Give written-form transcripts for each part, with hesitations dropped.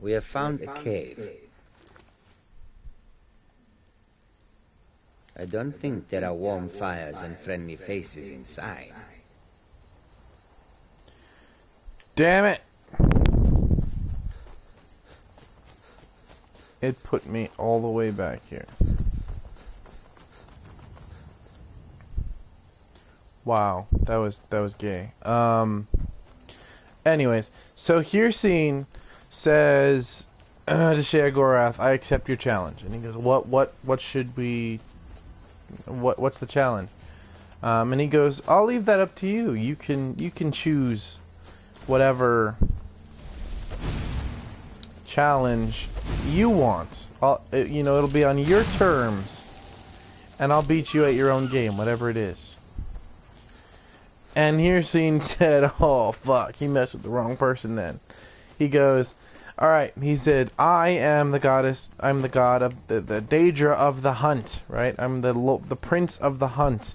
We have found a cave. I don't think there are warm fires and friendly faces inside. Damn it! It put me all the way back here. Wow, that was gay. Anyways, so Hircine says to Sheogorath, "I accept your challenge." And he goes, "What should we? What's the challenge?" And he goes, "I'll leave that up to you. You can choose whatever challenge you want. It'll be on your terms, and I'll beat you at your own game, whatever it is." And Hircine said, "Oh fuck, he messed with the wrong person." Then he goes, "All right." He said, "I am the goddess. I'm the god of the Daedra of the hunt, right? I'm the prince of the hunt."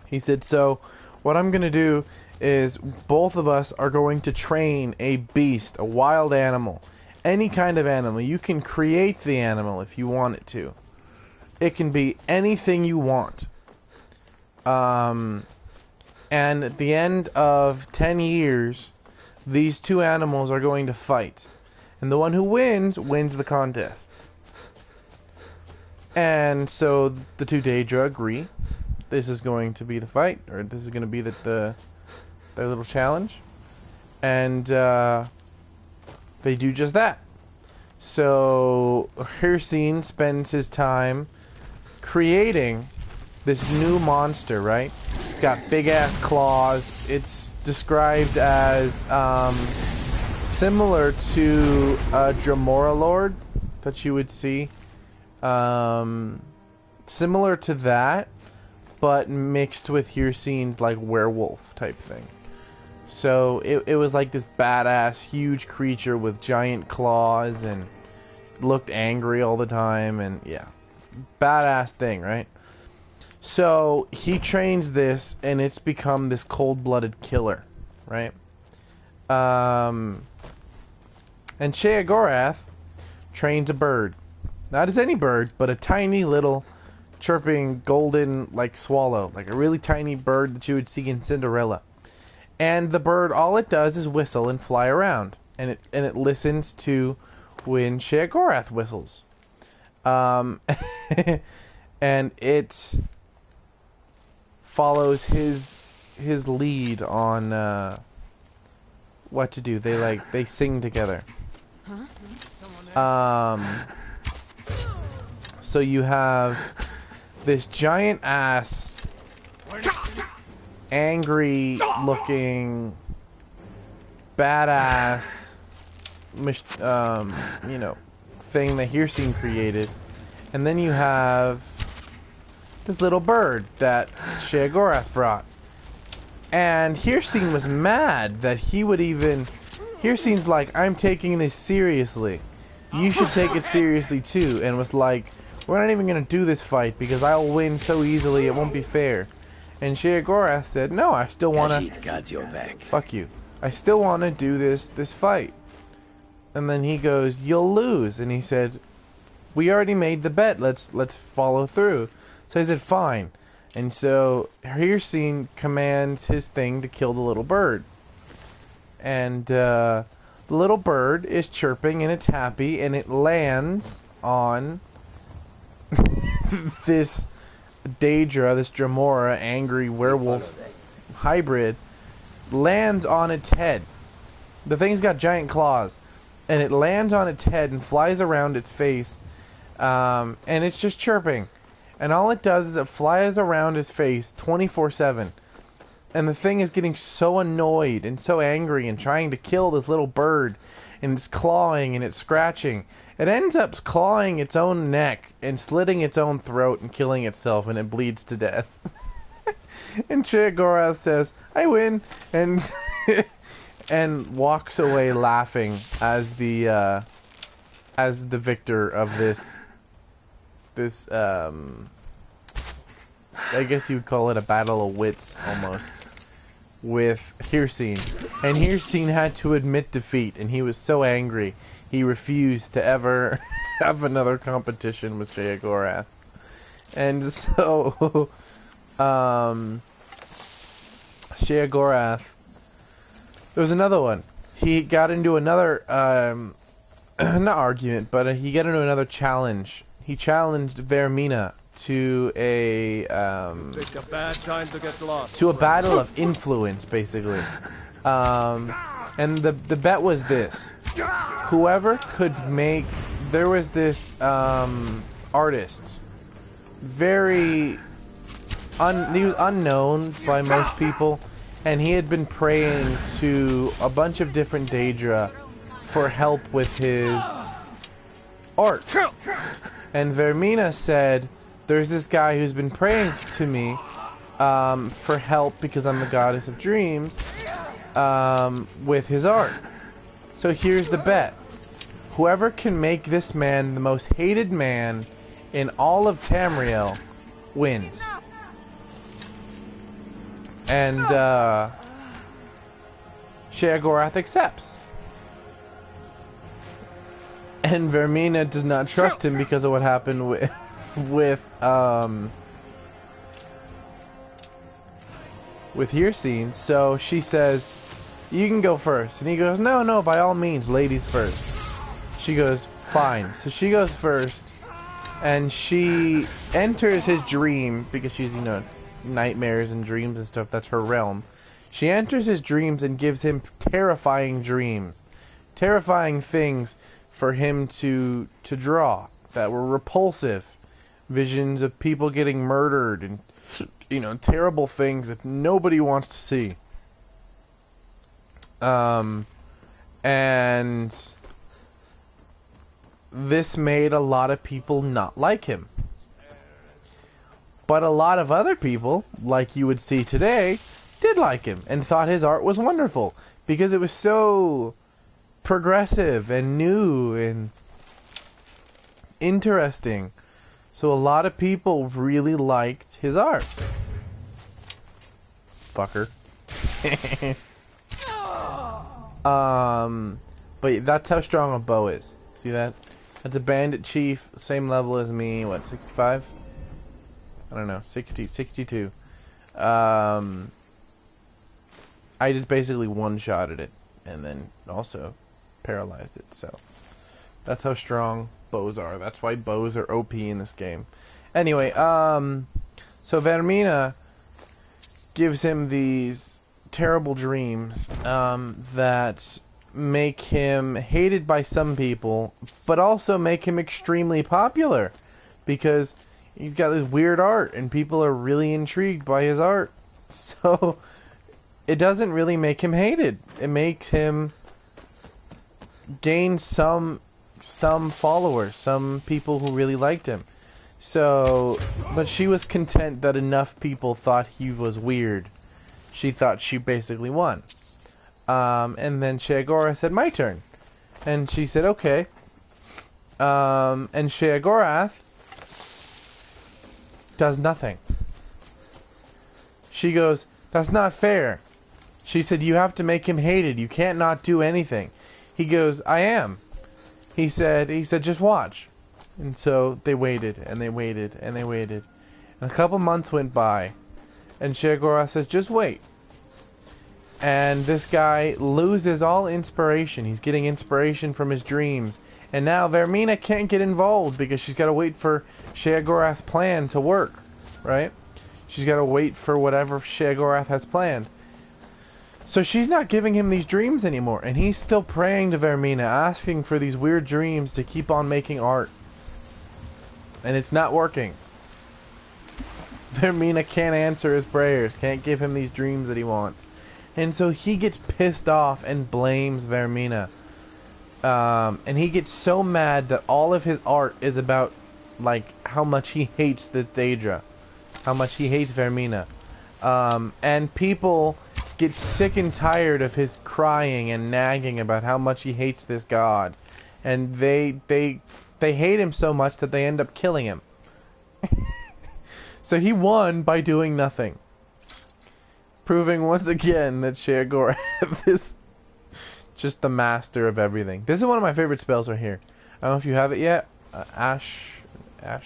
He said, "So what I'm gonna do is both of us are going to train a beast, a wild animal, any kind of animal. You can create the animal if you want it to. It can be anything you want. And at the end of 10 years, these two animals are going to fight. And the one who wins the contest." And so the two Daedra agree. This is going to be the fight, or this is going to be their little challenge. And they do just that. So Hircine spends his time creating this new monster, right? It's got big ass claws. It's described as similar to a Dremora Lord that you would see. Similar to that, but mixed with Hircine's like werewolf type thing. So it was like this badass huge creature with giant claws and looked angry all the time, and yeah, badass thing, right? So he trains this, and it's become this cold-blooded killer, right? And Sheogorath trains a bird. Not as any bird, but a tiny little chirping golden like swallow, like a really tiny bird that you would see in Cinderella. And the bird, all it does is whistle and fly around, and it listens to when Sheogorath whistles. And it follows his lead on what to do. They sing together. So you have this giant ass, angry looking, badass, thing that Hircine created, and then you have this little bird that Sheogorath brought. And Hircine was mad that he would even... Hircine's like, "I'm taking this seriously. You should take it seriously too." And was like, "We're not even going to do this fight because I'll win so easily it won't be fair." And Sheogorath said, "No, I still want to... God's your back. Fuck you. I still want to do this fight." And then he goes, "You'll lose." And he said, "We already made the bet. Let's follow through." So he said, "Fine." And so Hircine commands his thing to kill the little bird. And the little bird is chirping and it's happy, and it lands on this Daedra, this Dremora, angry werewolf hybrid, lands on its head. The thing's got giant claws, and it lands on its head and flies around its face, and it's just chirping. And all it does is it flies around his face 24/7. And the thing is getting so annoyed and so angry and trying to kill this little bird, and it's clawing and it's scratching. It ends up clawing its own neck and slitting its own throat and killing itself, and it bleeds to death. And Sheogorath says, "I win," and and walks away laughing as the victor of this I guess you would call it a battle of wits almost. with Hircine, and Hircine had to admit defeat, and he was so angry he refused to ever have another competition with Sheogorath. And so Sheogorath, there was another one. He got into another not argument, but he got into another challenge. He challenged Vermina to a bad time to get lost. to a battle of influence, basically. And the bet was this: whoever could make, there was this artist, very he was unknown by most people, and he had been praying to a bunch of different Daedra for help with his art. And Vermina said, there's this guy who's been praying to me for help because I'm the goddess of dreams with his art. So here's the bet. Whoever can make this man the most hated man in all of Tamriel wins. And Sheogorath accepts. And Vermina does not trust him because of what happened with Hircine. So she says, you can go first. And he goes, no, by all means, ladies first. She goes, fine. So she goes first, and she enters his dream, because she's, you know, nightmares and dreams and stuff, that's her realm. She enters his dreams and gives him terrifying dreams. Terrifying things for him to draw that were repulsive. Visions of people getting murdered and, you know, terrible things that nobody wants to see. And this made a lot of people not like him. But a lot of other people, like you would see today, did like him and thought his art was wonderful because it was so progressive and new and interesting. So a lot of people really liked his art. Fucker. But that's how strong a bow is. See that? That's a bandit chief, same level as me, what, 65? I don't know, 60, 62. I just basically one-shotted it, and then also paralyzed it, so. That's how strong bows are. That's why bows are OP in this game. Anyway, so Vermina gives him these terrible dreams, that make him hated by some people, but also make him extremely popular, because he's got this weird art, and people are really intrigued by his art. So, it doesn't really make him hated. It makes him gain some followers, some people who really liked him. So, but she was content that enough people thought he was weird. She thought she basically won. And then Sheogorath said, my turn. And she said, okay. And Sheogorath does nothing. She goes, that's not fair. She said, you have to make him hated. You can't not do anything. He goes, I am. He said, just watch. And so they waited, and they waited, and they waited. And a couple months went by. And Sheogorath says, just wait. And this guy loses all inspiration. He's getting inspiration from his dreams. And now Vermina can't get involved because she's got to wait for Sheogorath's plan to work. Right? She's got to wait for whatever Sheogorath has planned. So she's not giving him these dreams anymore. And he's still praying to Vermina, asking for these weird dreams to keep on making art. And it's not working. Vermina can't answer his prayers, can't give him these dreams that he wants. And so he gets pissed off and blames Vermina. And he gets so mad that all of his art is about, like, how much he hates this Daedra. How much he hates Vermina. And people get sick and tired of his crying and nagging about how much he hates this god. And they hate him so much that they end up killing him. So he won by doing nothing. Proving once again that Sheogorath is just the master of everything. This is one of my favorite spells right here. I don't know if you have it yet. Ash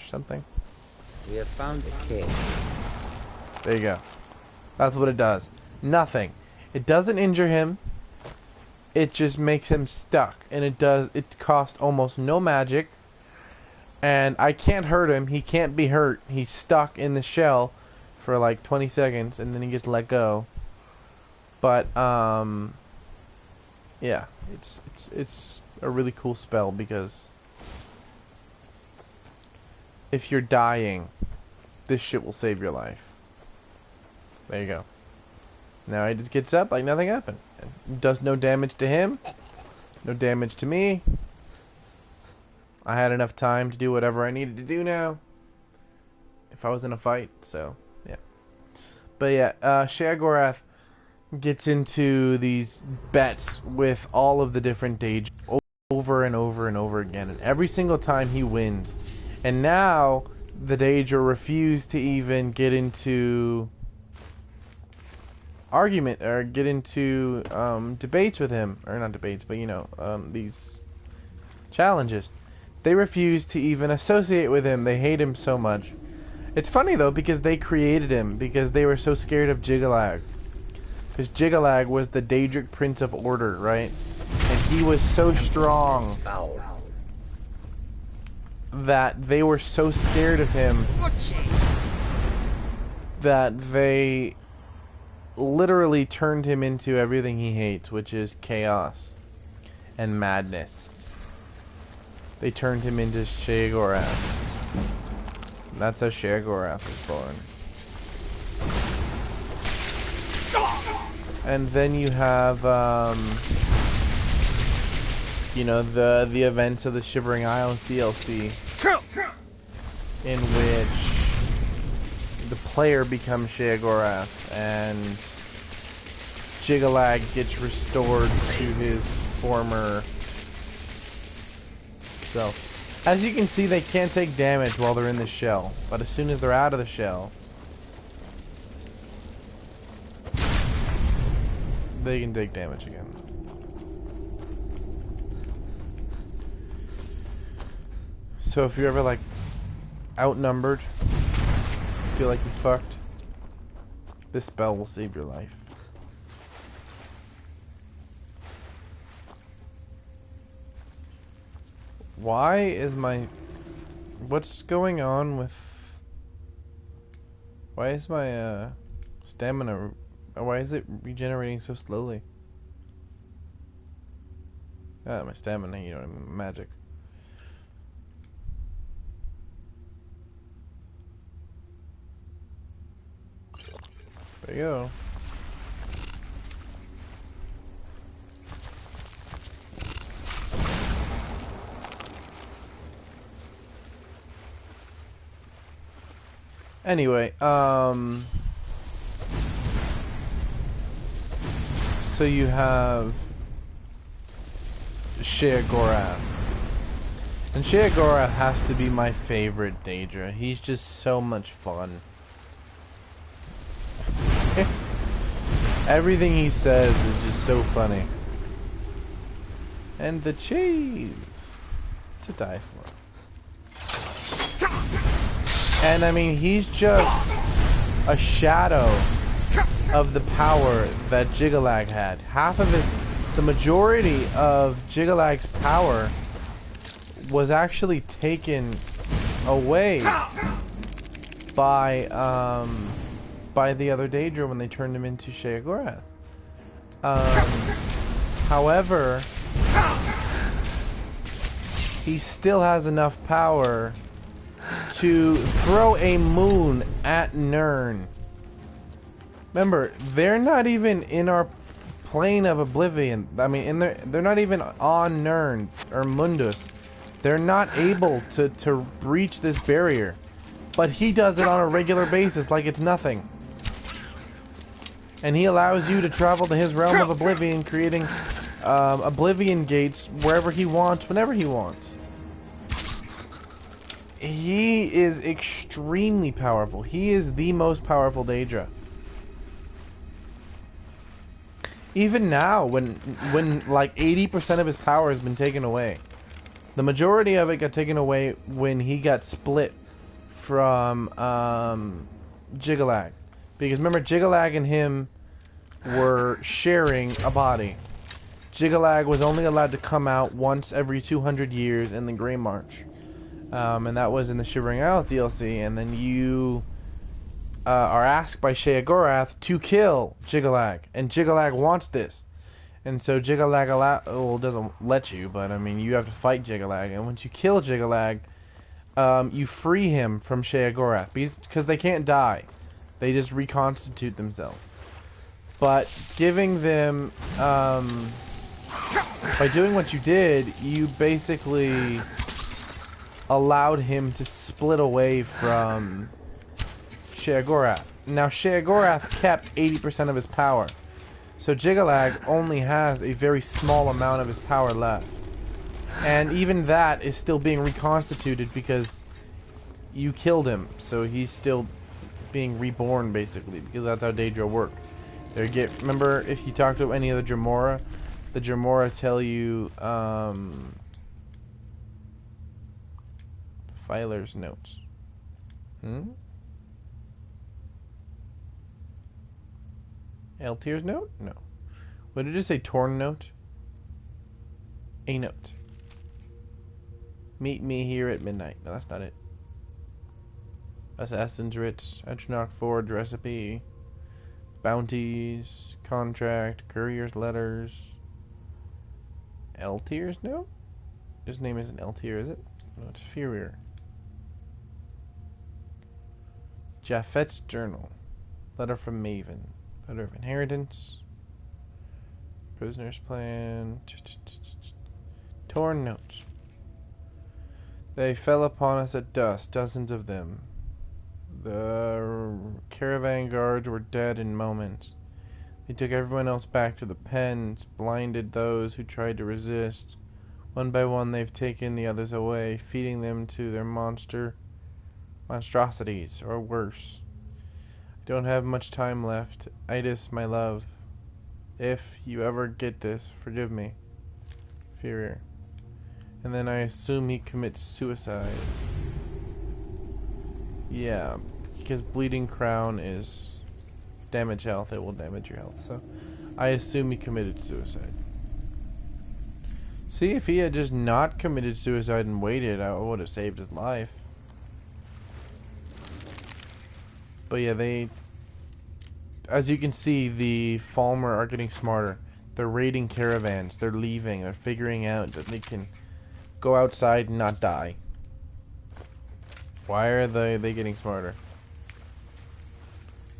something. We have found a cave. There you go. That's what it does. Nothing. It doesn't injure him. It just makes him stuck. And it costs almost no magic. And I can't hurt him. He can't be hurt. He's stuck in the shell for like 20 seconds and then he gets let go. But yeah, it's a really cool spell because if you're dying, this shit will save your life. There you go. Now he just gets up like nothing happened. It does no damage to him, no damage to me. I had enough time to do whatever I needed to do now if I was in a fight, so yeah. But yeah, Sheogorath gets into these bets with all of the different Daedra over and over and over again, and every single time he wins. And now the Daedra refuse to even get into argument or get into debates with him, or not debates, but you know, these challenges. They refuse to even associate with him. They hate him so much. It's funny though because they created him because they were so scared of Jiggalag. Because Jiggalag was the Daedric Prince of Order, right? And he was so strong that they were so scared of him that they literally turned him into everything he hates, which is chaos and madness. They turned him into Sheogorath. That's how Sheogorath was born. And then you have, you know, the events of the Shivering Isles DLC, in which the player becomes Sheogorath and Jiggalag gets restored to his former self. As you can see, they can't take damage while they're in the shell, but as soon as they're out of the shell, they can take damage again. So if you're ever like outnumbered, feel like you fucked, this spell will save your life. Why is what's going on with, why is my stamina, why is it regenerating so slowly? Ah, my stamina, you know what I mean, magic. There you go. Anyway, so you have Sheogorath. And Sheogorath has to be my favorite Daedra. He's just so much fun. Everything he says is just so funny. And the cheese to die for. And I mean, he's just a shadow of the power that Jiggalag had. Half of it, the majority of Jiggalag's power was actually taken away by the other Daedra when they turned him into Sheogorath. However, he still has enough power to throw a moon at Nirn. Remember, they're not even in our plane of oblivion. I mean, they're not even on Nirn or Mundus. They're not able to breach this barrier. But he does it on a regular basis like it's nothing. And he allows you to travel to his realm of oblivion, creating oblivion gates wherever he wants, whenever he wants. He is extremely powerful. He is the most powerful Daedra. Even now, when like 80% of his power has been taken away. The majority of it got taken away when he got split from Jigalag. Because remember, Jigalag and him were sharing a body. Jigalag was only allowed to come out once every 200 years in the Grey March. And that was in the Shivering Isles DLC. And then you are asked by Sheogorath to kill Jigalag. And Jigalag wants this. And so Jigalag doesn't let you, but I mean, you have to fight Jigalag. And once you kill Jigalag, you free him from Sheogorath. Because they can't die. They just reconstitute themselves. But giving them... by doing what you did, you basically allowed him to split away from Sheogorath. Now, Sheogorath kept 80% of his power. So Jigalag only has a very small amount of his power left. And even that is still being reconstituted because you killed him. So he's still being reborn, basically, because that's how Daedra work. Remember, if you talk to any of the Dremora tell you, Filer's notes. Eltyr's note? No. What did it say? Torn note? A note. Meet me here at midnight. No, that's not it. Assassin's Writs, Etchnok Forge recipe, bounties, contract, courier's letters. Eltyr's note? His name isn't Eltyr, is it? No, it's Furier. Japheth's journal. Letter from Maven. Letter of inheritance. Prisoner's plan. Torn notes. They fell upon us at dusk, dozens of them. The caravan guards were dead in moments. They took everyone else back to the pens, blinded those who tried to resist. One by one they've taken the others away, feeding them to their monstrosities, or worse. I don't have much time left. Itis, my love. If you ever get this, forgive me. Furier. And then I assume he commits suicide. Yeah, because Bleeding Crown is damage health. It will damage your health. So I assume he committed suicide. See, if he had just not committed suicide and waited, I would have saved his life. But yeah, as you can see, the Falmer are getting smarter. They're raiding caravans. They're leaving. They're figuring out that they can go outside and not die. Why are they getting smarter?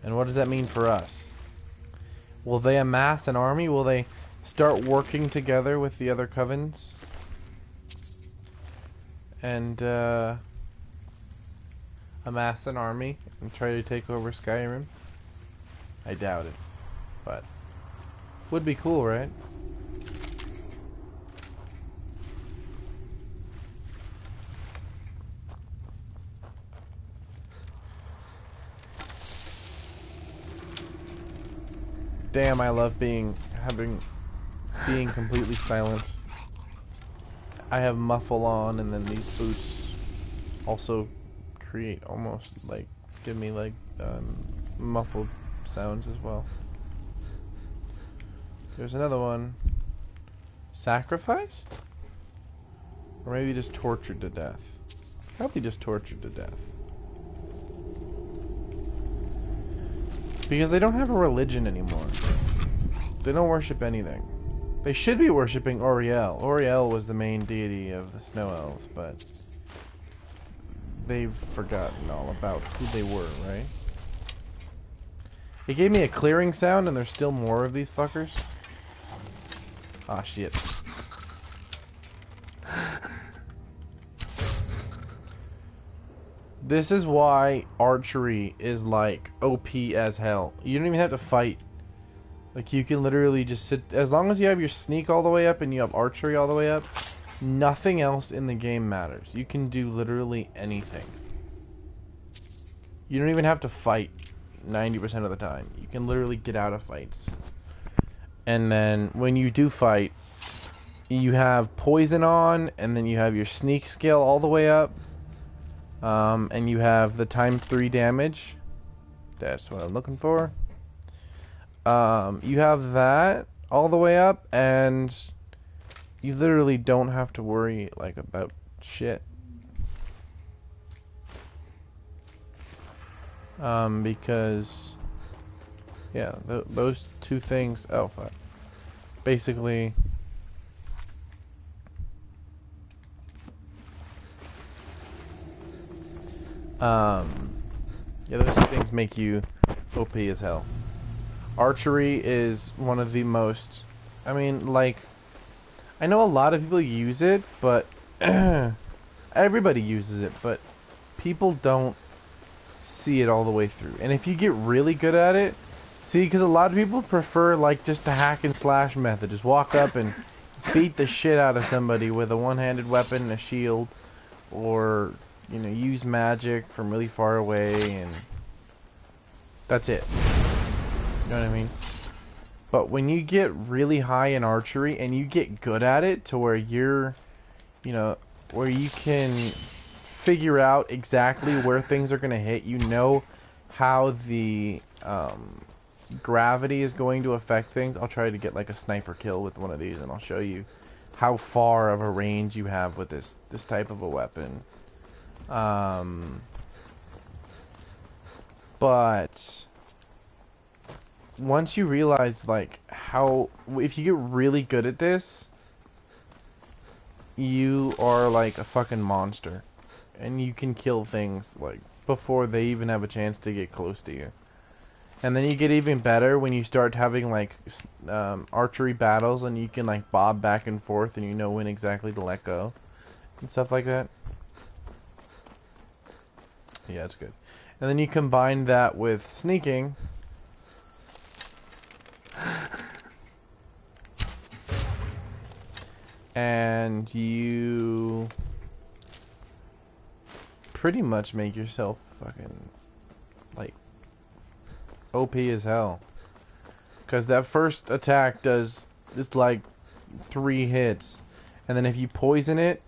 And what does that mean for us? Will they amass an army? Will they start working together with the other covens? And amass an army and try to take over Skyrim? I doubt it. But would be cool, right? Damn, I love being completely silent. I have muffle on, and then these boots also create almost like give me like muffled sounds as well. There's another one. Sacrificed? Or maybe just tortured to death. Probably just tortured to death. Because they don't have a religion anymore. They don't worship anything. They should be worshipping Oriel. Oriel was the main deity of the Snow Elves, but they've forgotten all about who they were, right? It gave me a clearing sound, and there's still more of these fuckers. Ah, shit. This is why archery is like OP as hell. You don't even have to fight. Like, you can literally just sit, as long as you have your sneak all the way up and you have archery all the way up, nothing else in the game matters. You can do literally anything. You don't even have to fight 90% of the time. You can literally get out of fights. And then when you do fight, you have poison on, and then you have your sneak skill all the way up. And you have the times 3 damage. That's what I'm looking for. You have that all the way up, and you literally don't have to worry like about shit. Because yeah, those two things. Oh fuck. Basically. Yeah, those two things make you OP as hell. Archery is one of the most... I mean, like... I know a lot of people use it, but... everybody uses it, but people don't see it all the way through. And if you get really good at it... See, because a lot of people prefer, like, just the hack and slash method. Just walk up and beat the shit out of somebody with a one-handed weapon and a shield. Or... you know, use magic from really far away, and that's it. You know what I mean? But when you get really high in archery and you get good at it to where you're, you know, where you can figure out exactly where things are going to hit, you know how the gravity is going to affect things. I'll try to get like a sniper kill with one of these, and I'll show you how far of a range you have with this type of a weapon. But once you realize like how, if you get really good at this, you are like a fucking monster, and you can kill things like before they even have a chance to get close to you. And then you get even better when you start having like archery battles, and you can like bob back and forth, and you know when exactly to let go and stuff like that. Yeah, it's good. And then you combine that with sneaking. And you pretty much make yourself fucking like OP as hell. Because that first attack does like 3 hits. And then if you poison it,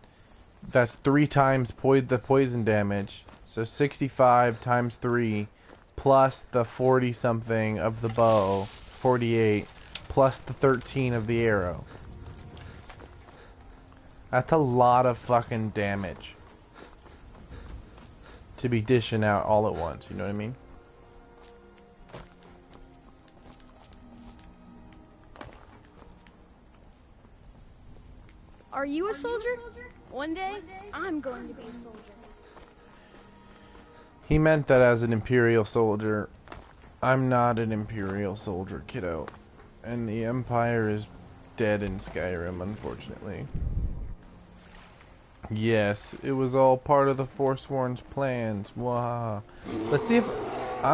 that's 3 times the poison damage. So 65 times 3 plus the 40 something of the bow, 48, plus the 13 of the arrow. That's a lot of fucking damage to be dishing out all at once, you know what I mean? Are you a soldier? One day, I'm going to be a soldier. He meant that as an Imperial soldier. I'm not an Imperial soldier, kiddo. And the Empire is dead in Skyrim, unfortunately. Yes, it was all part of the Forsworn's plans. Wow. Let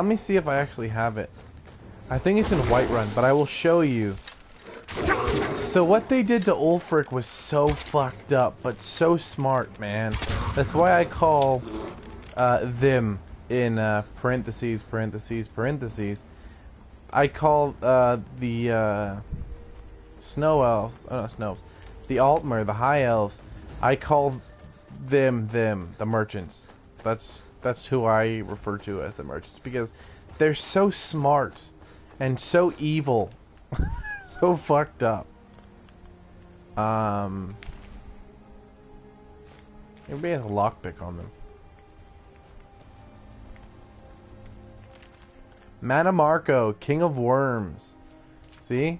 me see if I actually have it. I think it's in Whiterun, but I will show you. So what they did to Ulfric was so fucked up, but so smart, man. That's why I call them in parentheses, I call the snow elves, oh no, snow elves, the Altmer, the high elves, I call them the merchants. That's who I refer to as the merchants, because they're so smart and so evil. So fucked up. Everybody has a lockpick on them. Manamarco, King of Worms. See?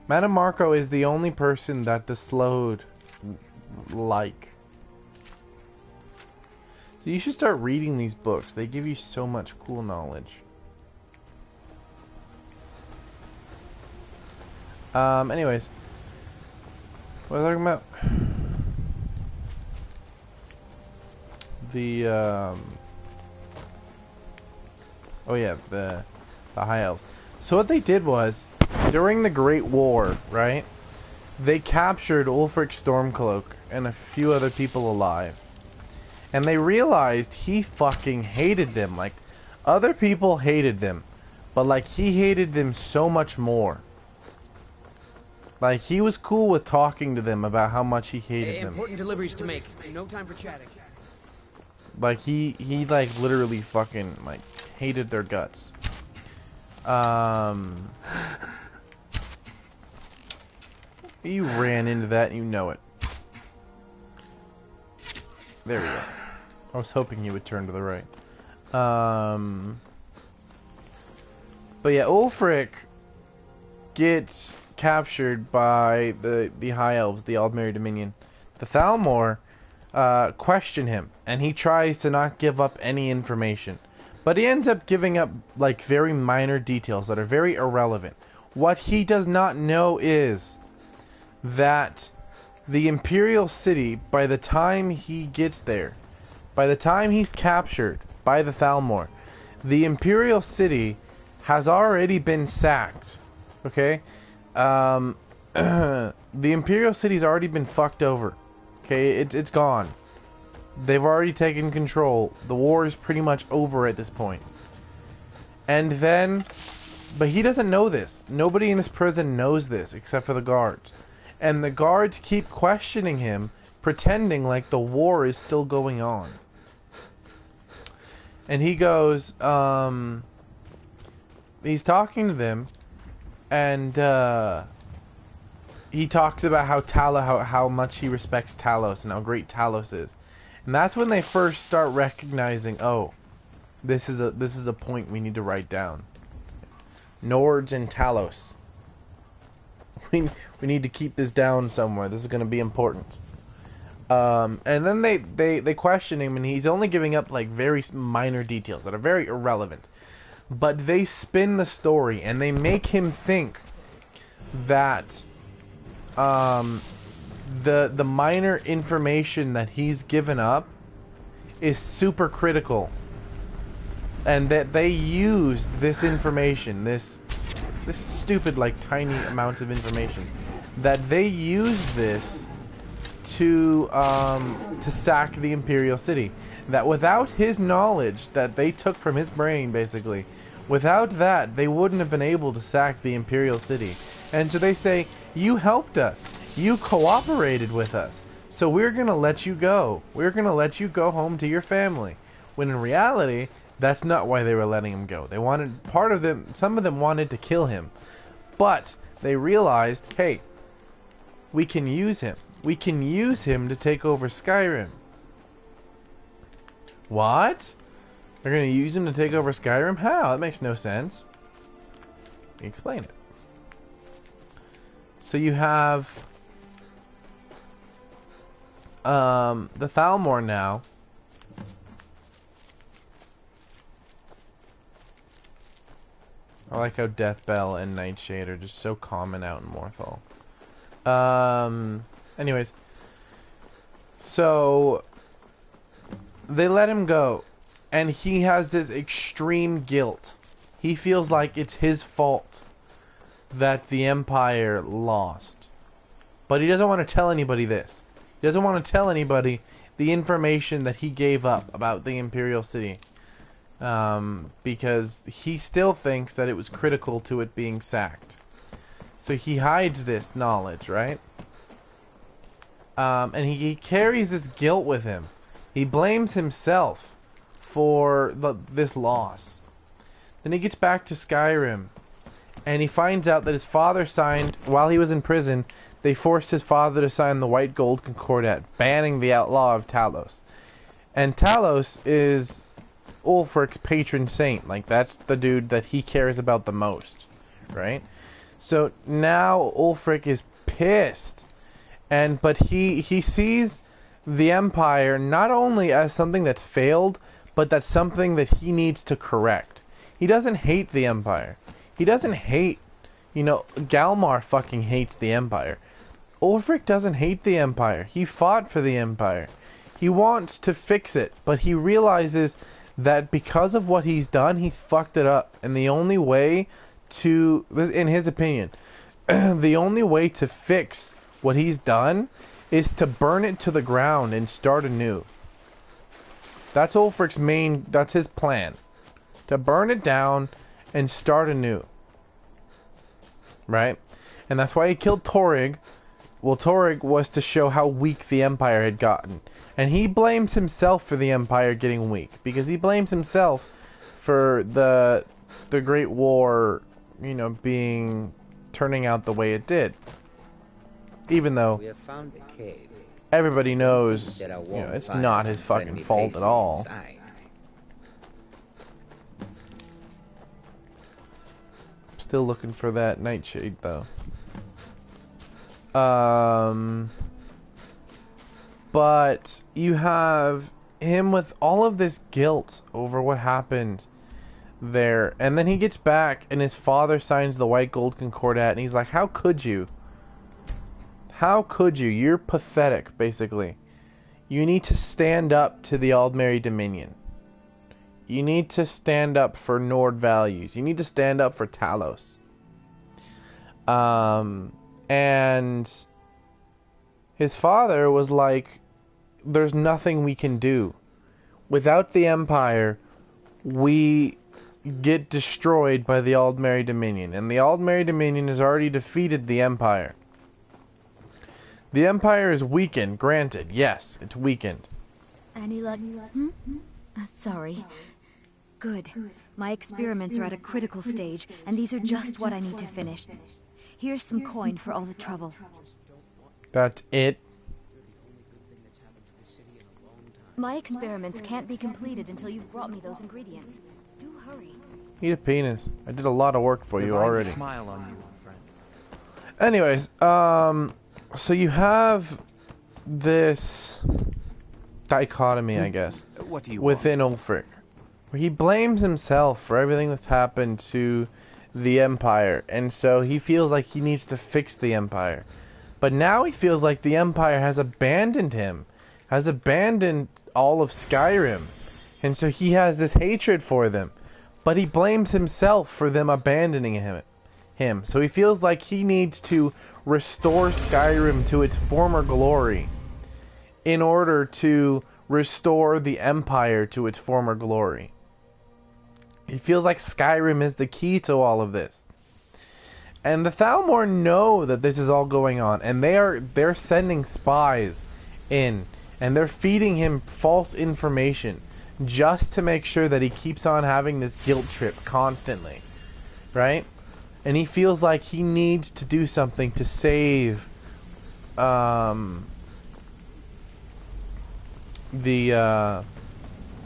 Manamarco is the only person that the Slowed like. So you should start reading these books. They give you so much cool knowledge. Anyways. What was I talking about? The, oh yeah, the High Elves. So what they did was, during the Great War, right? They captured Ulfric Stormcloak and a few other people alive. And they realized he fucking hated them. Like, other people hated them. But, like, he hated them so much more. Like, he was cool with talking to them about how much he hated them. Important deliveries to make. No time for chatting. Like, he like, literally fucking, like, hated their guts. You ran into that, and you know it. There we go. I was hoping you would turn to the right. But yeah, Ulfric gets captured by the High Elves, the Aldmeri Dominion. The Thalmor question him, and he tries to not give up any information. But he ends up giving up, like, very minor details that are very irrelevant. What he does not know is that the Imperial City, by the time he gets there, by the time he's captured by the Thalmor, the Imperial City has already been sacked. Okay? The Imperial City's already been fucked over. Okay? It's gone. They've already taken control. The war is pretty much over at this point. And then... But he doesn't know this. Nobody in this prison knows this, except for the guards. And the guards keep questioning him, pretending like the war is still going on. And he goes, he's talking to them, and he talks about how much he respects Talos and how great Talos is. And that's when they first start recognizing, oh, this is a point we need to write down. Nords and Talos. We need to keep this down somewhere. This is going to be important. And then they question him, and he's only giving up like very minor details that are very irrelevant. But they spin the story, and they make him think that the minor information that he's given up is super critical, and that they used this information, this stupid, like, tiny amounts of information, that they used this to sack the Imperial City. That without his knowledge that they took from his brain, basically, without that, they wouldn't have been able to sack the Imperial City. And so they say, you helped us. You cooperated with us. So we're going to let you go. We're going to let you go home to your family. When in reality, that's not why they were letting him go. They wanted, some of them wanted to kill him. But they realized, hey, we can use him. We can use him to take over Skyrim. What? They're going to use him to take over Skyrim? How? That makes no sense. Explain it. So you have the Thalmor now. I like how Deathbell and Nightshade are just so common out in Morthal. Anyways. So they let him go. And he has this extreme guilt. He feels like it's his fault that the Empire lost. But he doesn't want to tell anybody this. He doesn't want to tell anybody the information that he gave up about the Imperial City. Because he still thinks that it was critical to it being sacked. So he hides this knowledge, right? And he carries this guilt with him. He blames himself for this loss. Then he gets back to Skyrim, and he finds out that his father signed, while he was in prison, they forced his father to sign the White Gold Concordat, banning the outlaw of Talos. And Talos is Ulfric's patron saint. Like, that's the dude that he cares about the most, right? So now Ulfric is pissed, but he sees the Empire not only as something that's failed, but that's something that he needs to correct. He doesn't hate the Empire. He doesn't hate, Galmar fucking hates the Empire. Ulfric doesn't hate the Empire. He fought for the Empire. He wants to fix it, but he realizes that because of what he's done, he fucked it up. And the only way to, in his opinion, the only way to fix what he's done is to burn it to the ground and start anew. That's Ulfric's that's his plan. To burn it down and start anew. Right? And that's why he killed Torrig. Well, Torrig was to show how weak the Empire had gotten. And he blames himself for the Empire getting weak. Because he blames himself for the Great War, you know, turning out the way it did. Even though We have found a cave. everybody knows, There are you know, warm it's fires not his and fucking friendly fault faces at all. inside. Still looking for that nightshade, though. But you have him with all of this guilt over what happened there. And then he gets back and his father signs the white gold concordat and he's like, how could you? How could you? You're pathetic, basically. You need to stand up to the Aldmeri Dominion. You need to stand up for Nord values. You need to stand up for Talos. And his father was like, there's nothing we can do. Without the Empire, we get destroyed by the Aldmeri Dominion. And the Aldmeri Dominion has already defeated the Empire. The Empire is weakened, granted. Yes, it's weakened. Any luck? Sorry. Good. My experiments are at a critical stage, and these are just what I need to finish. Here's some coin for all the trouble. That's it. My experiments can't be completed until you've brought me those ingredients. Do hurry. Eat a penis. I did a lot of work for you already. Smile on you, friend. Anyways, so you have this dichotomy, I guess, What do you within want? Ulfric, where he blames himself for everything that's happened to the Empire, and so he feels like he needs to fix the Empire. But now he feels like the Empire has abandoned him, has abandoned all of Skyrim, and so he has this hatred for them. But he blames himself for them abandoning him. So he feels like he needs to restore Skyrim to its former glory in order to restore the Empire to its former glory. He feels like Skyrim is the key to all of this. And the Thalmor know that this is all going on, and they're sending spies in, and they're feeding him false information just to make sure that he keeps on having this guilt trip constantly, right? And he feels like he needs to do something to save all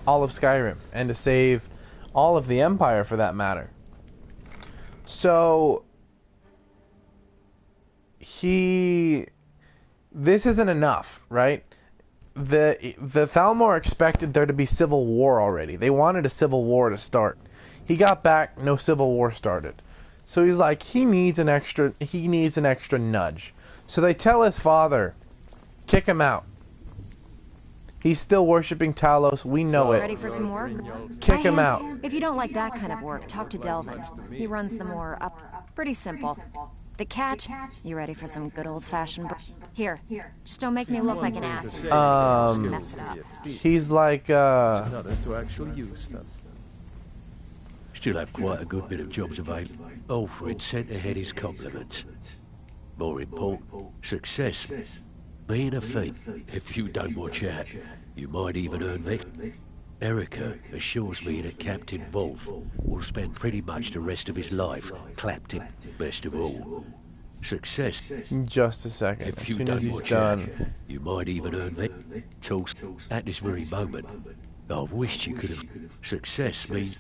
of Skyrim, and to save all of the Empire for that matter. So this isn't enough, right? The Thalmor expected there to be civil war already. They wanted a civil war to start. He got back, no civil war started. So he's like, he needs an extra nudge. So they tell his father, kick him out. He's still worshipping Talos, we know Ready it. for some work? Kick him out. If you don't like that kind of work, talk to Delvin. He runs the more pretty simple. The catch, you ready for some good old-fashioned... Here, just don't make me look like an ass. Mess it up. He's like, Another to actually use them. Still have quite a good bit of jobs available. Alfred sent ahead his compliments. More important, success. Being a feat, if you don't watch out, you might even earn victory. Erica assures me that Captain Wolf will spend pretty much the rest of his life clapped in. Best of all, success. just a second. As If you soon as don't he's watch out, done. you might even earn victory. Talks at this very moment. I wished you could have. Success means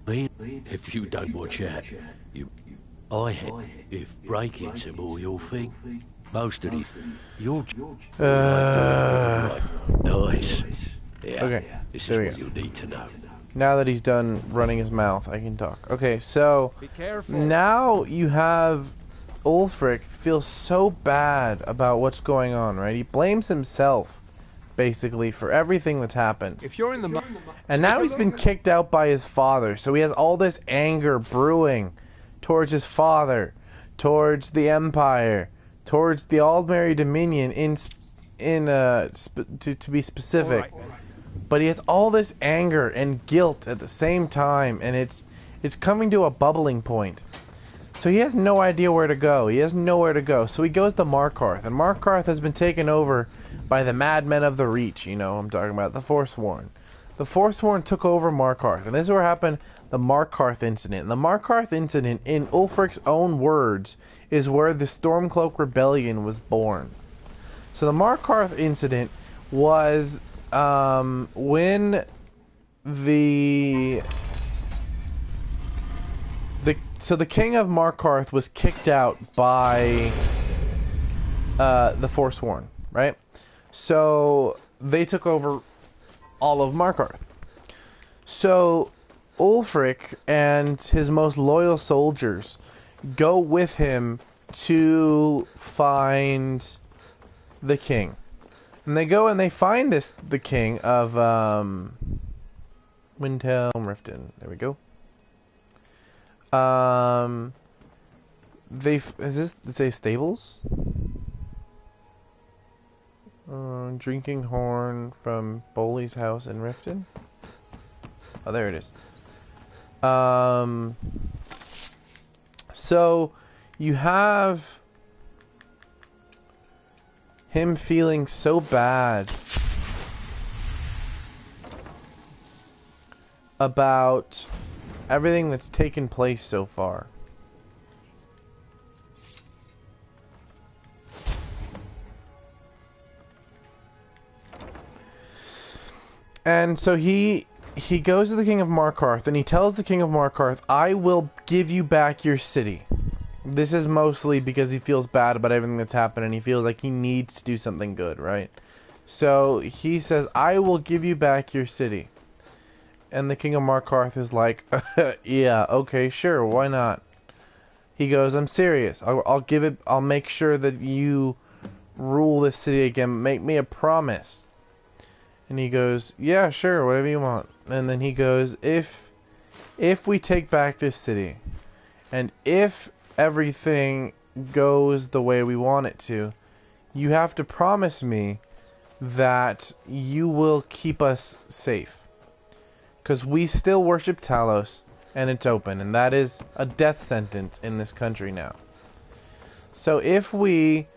being. If you don't watch out, you. I had. If break-ins are more your thing, most of the. Your. Right. Nice. Yeah. Okay, This is there we what go. you need to know. Now that he's done running his mouth, I can talk. Okay, so Be careful. now you have Ulfric feels so bad about what's going on, right? He blames himself, basically, for everything that's happened. If you're in the And now he's been kicked out by his father, so he has all this anger brewing towards his father, towards the Empire, towards the Aldmeri Dominion, to be specific. All right, then. But he has all this anger and guilt at the same time, and it's coming to a bubbling point. So he has no idea where to go. He has nowhere to go. So he goes to Markarth, and Markarth has been taken over by the madmen of the Reach. You know, I'm talking about the Forsworn. The Forsworn took over Markarth, and this is where happened the Markarth incident. And the Markarth incident, in Ulfric's own words, is where the Stormcloak Rebellion was born. So the Markarth incident was when so the king of Markarth was kicked out by the Forsworn, right? So they took over all of Markarth. So Ulfric and his most loyal soldiers go with him to find the king. And they go and they find the king of Windhelm Riften. There we go. Did they stables? Drinking horn from Boley's house in Riften. Oh, there it is. So you have him feeling so bad about everything that's taken place so far. And so he goes to the king of Markarth and he tells the king of Markarth, I will give you back your city. This is mostly because he feels bad about everything that's happened and he feels like he needs to do something good, right? So he says, I will give you back your city. And the king of Markarth is like, yeah, okay, sure, why not? He goes, I'm serious. I'll give it, I'll make sure that you rule this city again. Make me a promise. And he goes, yeah, sure, whatever you want. And then he goes, if we take back this city, and if everything goes the way we want it to, you have to promise me that you will keep us safe. Because we still worship Talos, and it's open, and that is a death sentence in this country now. So if we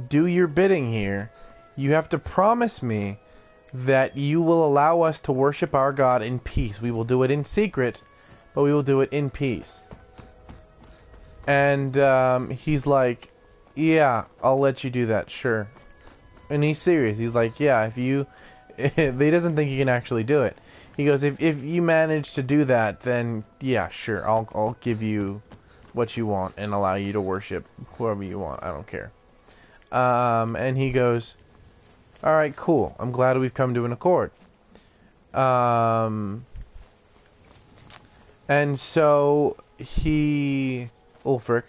do your bidding here, you have to promise me that you will allow us to worship our God in peace. We will do it in secret, but we will do it in peace. And he's like, yeah, I'll let you do that, sure. And he's serious. He's like, yeah, if you... he doesn't think he can actually do it. He goes, if you manage to do that, then yeah, sure, I'll give you what you want and allow you to worship whoever you want. I don't care. And he goes, all right, cool. I'm glad we've come to an accord. And so Ulfric,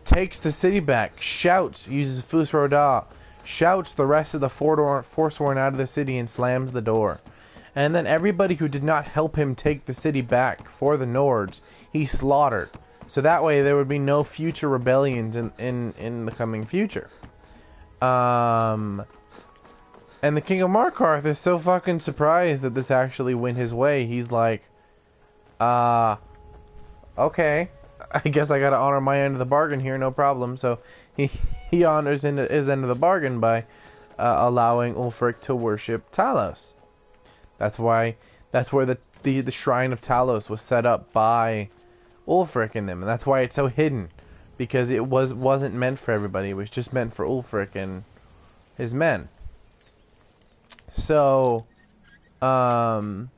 takes the city back, shouts, uses Fus Roda, shouts the rest of the Forsworn out of the city and slams the door. And then everybody who did not help him take the city back for the Nords, he slaughtered. So that way there would be no future rebellions in the coming future. And the king of Markarth is so fucking surprised that this actually went his way. He's like, okay, I guess I gotta honor my end of the bargain here, no problem. So he honors his end of the bargain by allowing Ulfric to worship Talos. That's where the shrine of Talos was set up by Ulfric and them, and that's why it's so hidden, because it wasn't meant for everybody. It was just meant for Ulfric and his men. So, they're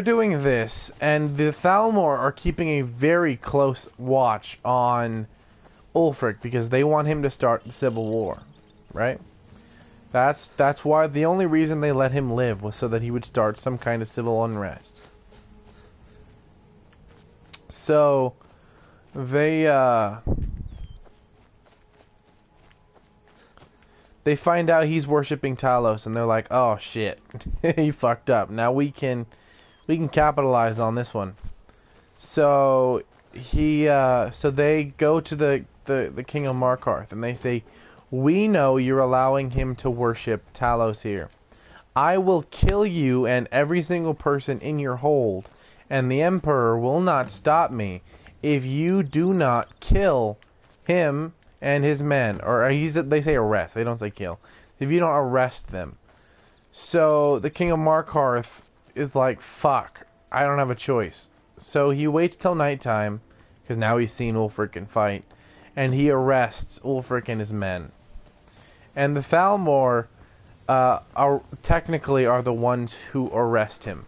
doing this, and the Thalmor are keeping a very close watch on Ulfric because they want him to start the Civil War, right? That's why the only reason they let him live was so that he would start some kind of civil unrest. So they find out he's worshiping Talos, and they're like, "Oh shit, he fucked up. Now we can capitalize on this one." So they go to the king of Markarth, and they say, we know you're allowing him to worship Talos here. I will kill you and every single person in your hold, and the Emperor will not stop me if you do not kill him and his men. Or they say arrest, they don't say kill. If you don't arrest them. So the King of Markarth is like, fuck, I don't have a choice. So he waits till nighttime, because now he's seen Ulfric and fight, and he arrests Ulfric and his men. And the Thalmor technically are the ones who arrest him.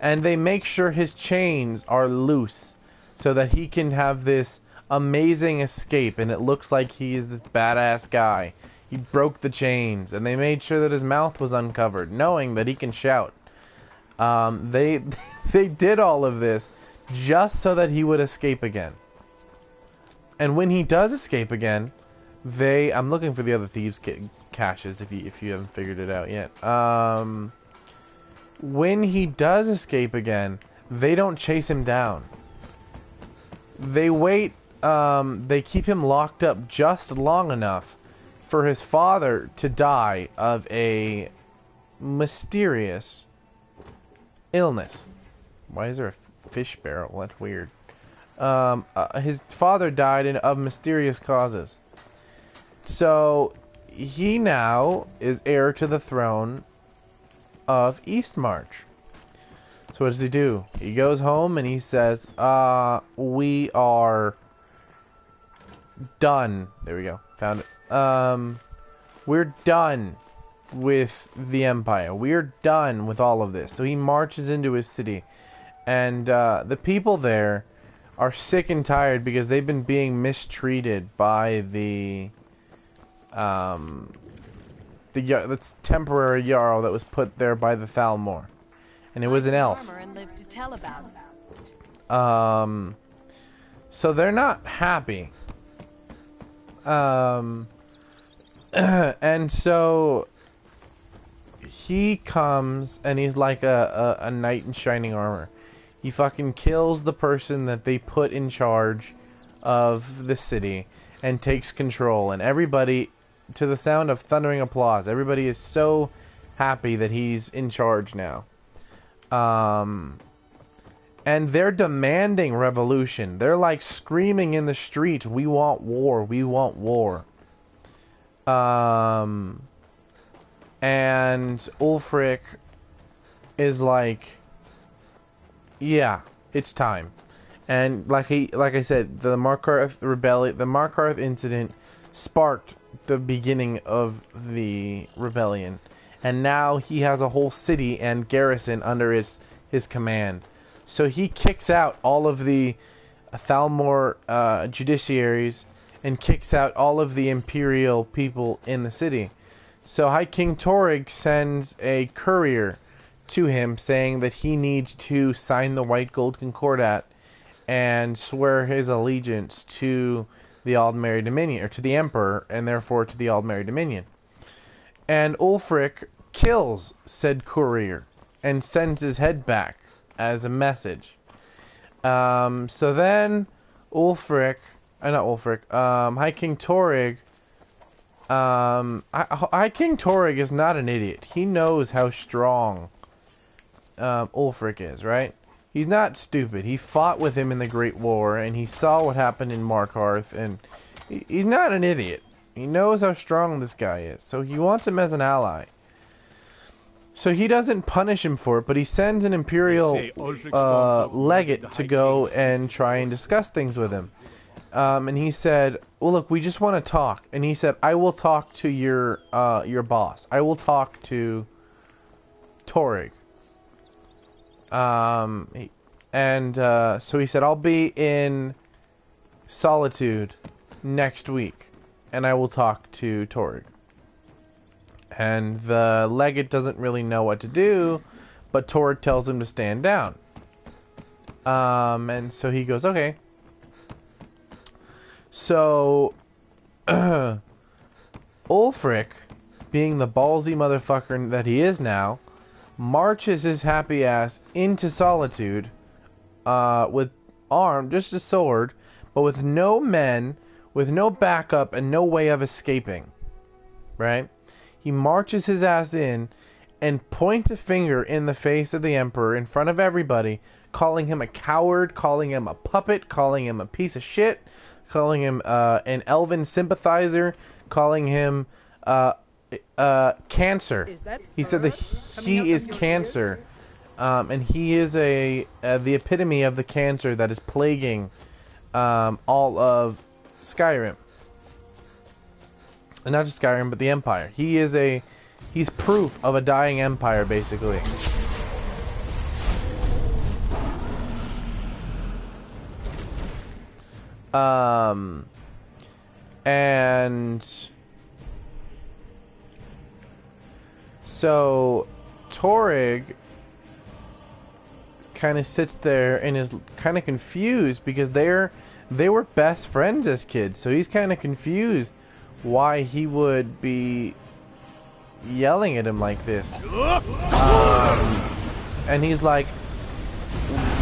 And they make sure his chains are loose so that he can have this amazing escape, and it looks like he is this badass guy. He broke the chains, and they made sure that his mouth was uncovered, knowing that he can shout. They did all of this just so that he would escape again. And when he does escape again, I'm looking for the other thieves' caches if you haven't figured it out yet. When he does escape again, they don't chase him down. They wait. They keep him locked up just long enough for his father to die of a mysterious illness. Why is there a fish barrel? That's weird. His father died of mysterious causes. So he now is heir to the throne of Eastmarch. So what does he do? He goes home and he says, we are done. There we go. Found it. We're done with the Empire. We're done with all of this. So he marches into his city. And the people there are sick and tired because they've been being mistreated by the that's temporary Jarl that was put there by the Thalmor. And it was an elf. So they're not happy. And so he comes and he's like a knight in shining armor. He fucking kills the person that they put in charge of the city and takes control. And everybody, to the sound of thundering applause, everybody is so happy that he's in charge now. And they're demanding revolution. They're like screaming in the streets, we want war, we want war. And Ulfric is like, yeah, it's time. And like I said, the Markarth rebellion, the Markarth incident sparked the beginning of the rebellion. And now he has a whole city and garrison under his command. So he kicks out all of the Thalmor judiciaries and kicks out all of the imperial people in the city. So High King Torrig sends a courier to him saying that he needs to sign the White Gold Concordat and swear his allegiance to the Aldmeri Dominion, or to the Emperor, and therefore to the Aldmeri Dominion. And Ulfric kills said courier and sends his head back as a message. So then High King Torrig, High King Torrig is not an idiot. He knows how strong Ulfric is, right? He's not stupid. He fought with him in the Great War, and he saw what happened in Markarth, and he's not an idiot. He knows how strong this guy is, so he wants him as an ally. So he doesn't punish him for it, but he sends an imperial legate to go and try and discuss things with him. And he said, well, look, we just want to talk. And he said, I will talk to your boss. I will talk to Torrig. So he said, I'll be in Solitude next week, and I will talk to Torrig. And the legate doesn't really know what to do, but Torrig tells him to stand down. And so he goes, okay. So, Ulfric, being the ballsy motherfucker that he is now, marches his happy ass into Solitude with just a sword, but with no men, with no backup, and no way of escaping. Right? He marches his ass in and points a finger in the face of the Emperor in front of everybody, calling him a coward, calling him a puppet, calling him a piece of shit, calling him an elven sympathizer, calling him cancer. He said that he is cancer, and he is the epitome of the cancer that is plaguing all of Skyrim. And not just Skyrim, but the Empire. He's proof of a dying empire, basically. And so Torrig kind of sits there and is kind of confused because they were best friends as kids. So he's kind of confused why he would be yelling at him like this. And he's like,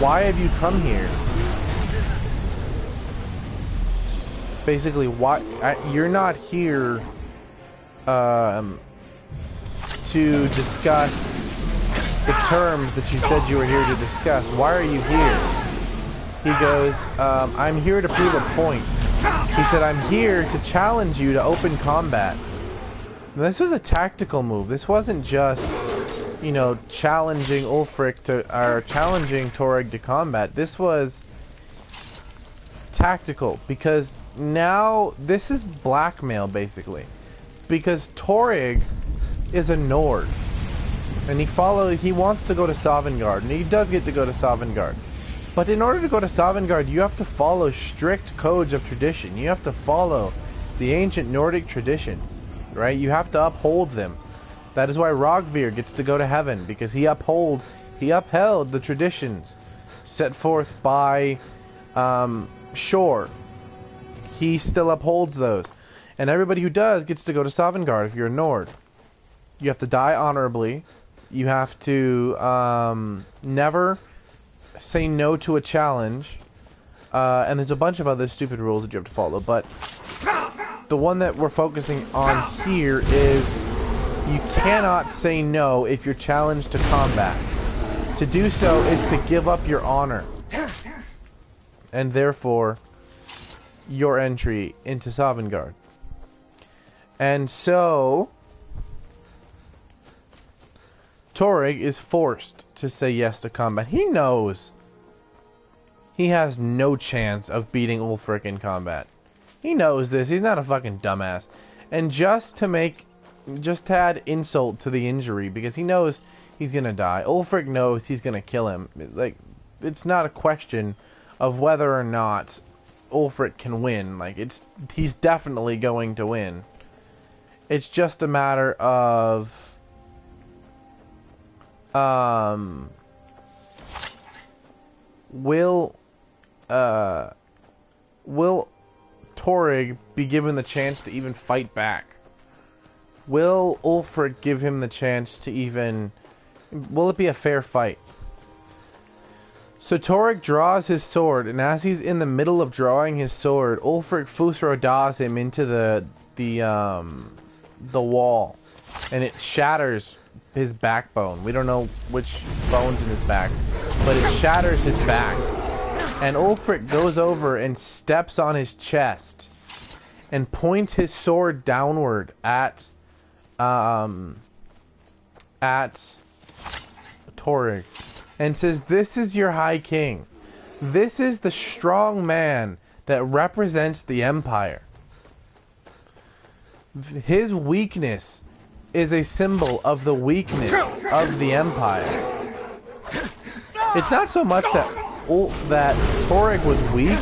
why have you come here? Basically, why you're not here to discuss the terms that you said you were here to discuss. Why are you here? He goes, I'm here to prove a point. He said, I'm here to challenge you to open combat. Now, this was a tactical move. This wasn't just, you know, challenging Ulfric or challenging Torrig to combat. This was tactical because now this is blackmail, basically. Because Torrig is a Nord. And he wants to go to Sovngarde, and he does get to go to Sovngarde. But in order to go to Sovngarde, you have to follow strict codes of tradition. You have to follow the ancient Nordic traditions, right? You have to uphold them. That is why Rogvir gets to go to heaven, because he upheld the traditions set forth by Shore. He still upholds those. And everybody who does gets to go to Sovngarde if you're a Nord. You have to die honorably. You have to never say no to a challenge. And there's a bunch of other stupid rules that you have to follow. But the one that we're focusing on here is you cannot say no if you're challenged to combat. To do so is to give up your honor. And therefore, your entry into Sovngarde. And so Torrig is forced to say yes to combat. He knows he has no chance of beating Ulfric in combat. He knows this. He's not a fucking dumbass. And just to add insult to the injury, because he knows he's gonna die. Ulfric knows he's gonna kill him. Like, it's not a question of whether or not Ulfric can win. Like, he's definitely going to win. It's just a matter of will Torrig be given the chance to even fight back? Will Ulfric give him the chance to even... Will it be a fair fight? So Torrig draws his sword, and as he's in the middle of drawing his sword, Ulfric Fusrodas him into the wall, and it shatters his backbone. We don't know which bone's in his back, but it shatters his back. And Ulfric goes over and steps on his chest and points his sword downward at Torrig and says, "This is your High King. This is the strong man that represents the Empire. His weakness is a symbol of the weakness of the Empire." It's not so much that Torrig was weak,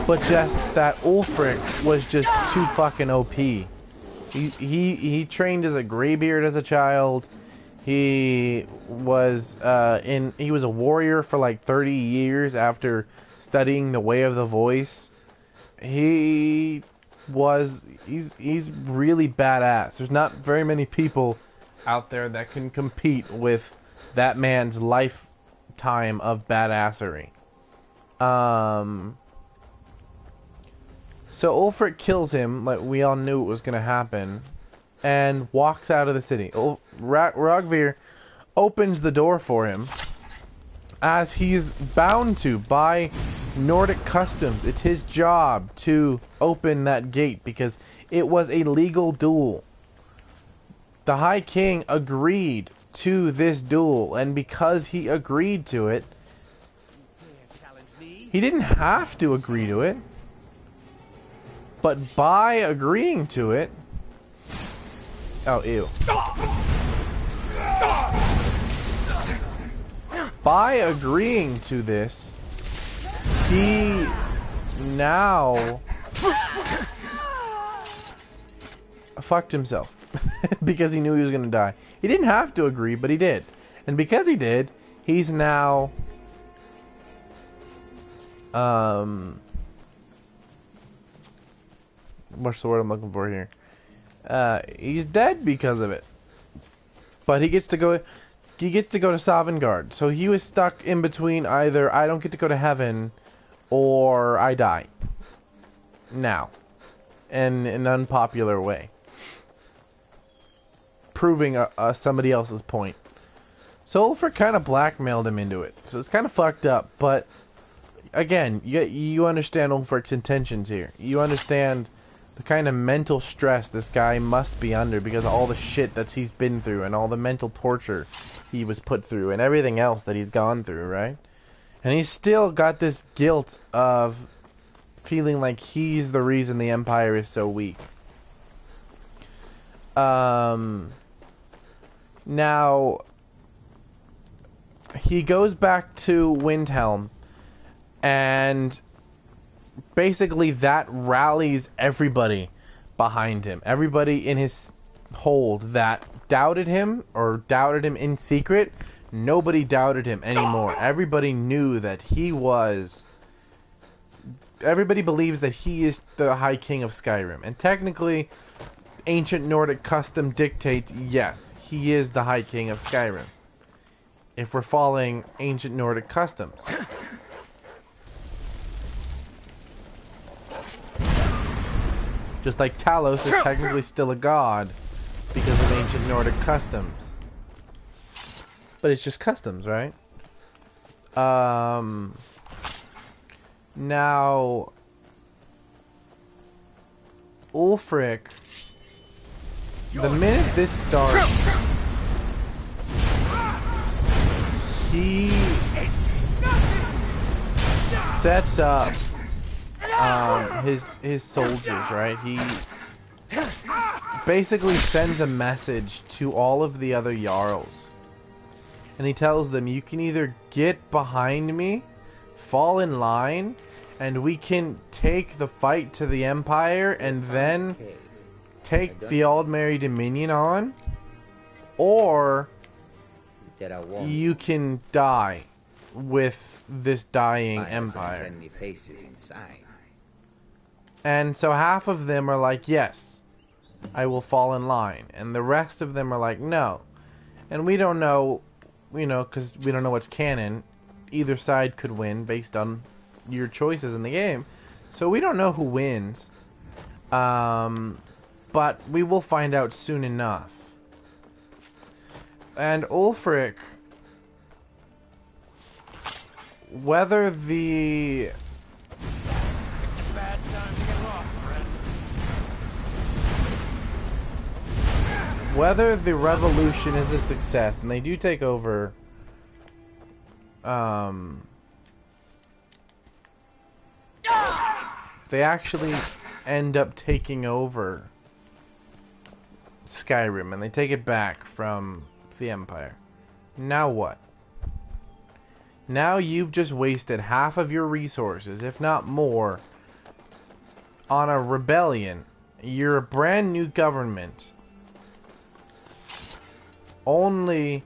but just that Ulfric was just too fucking OP. He trained as a graybeard as a child. He was a warrior for like 30 years after studying the Way of the Voice. He's really badass. There's not very many people out there that can compete with that man's lifetime of badassery. So Ulfric kills him, like we all knew it was going to happen, and walks out of the city. Rogvir opens the door for him, as he's bound to by Nordic customs. It's his job to open that gate because it was a legal duel. The High King agreed to this duel, and because he agreed to it, he didn't have to agree to it, but by agreeing to it... Oh, ew. By agreeing to this, he now fucked himself because he knew he was going to die. He didn't have to agree, but he did. And because he did, he's now what's the word I'm looking for here? He's dead because of it. But he gets to go to Sovngarde. So he was stuck in between either I don't get to go to heaven or I die. Now. In an unpopular way. Proving somebody else's point. So Ulfric kind of blackmailed him into it. So it's kind of fucked up. But again, you understand Ulfric's intentions here. You understand the kind of mental stress this guy must be under because of all the shit that he's been through and all the mental torture he was put through and everything else that he's gone through, right? And he's still got this guilt of feeling like he's the reason the Empire is so weak. Now, he goes back to Windhelm, and basically that rallies everybody behind him. Everybody in his hold that doubted him or doubted him in secret, nobody doubted him anymore. Everybody knew that he was... Everybody believes that he is the High King of Skyrim. And technically, ancient Nordic custom dictates, yes, he is the High King of Skyrim. If we're following ancient Nordic customs. Just like Talos is technically still a god because of ancient Nordic customs. But it's just customs, right? Now, Ulfric, the minute this starts, he sets up his soldiers, right? He basically sends a message to all of the other Jarls. And he tells them, you can either get behind me, fall in line, and we can take the fight to the Empire and then take the Aldmeri Dominion on, or you can die with this dying Empire. And so half of them are like, yes, I will fall in line. And the rest of them are like, no. And we don't know, you know, because we don't know what's canon. Either side could win based on your choices in the game. So we don't know who wins. But we will find out soon enough. And Ulfric, whether the... whether the revolution is a success, and they do take over, they actually end up taking over Skyrim, and they take it back from the Empire. Now what? Now you've just wasted half of your resources, if not more, on a rebellion. You're a brand new government, only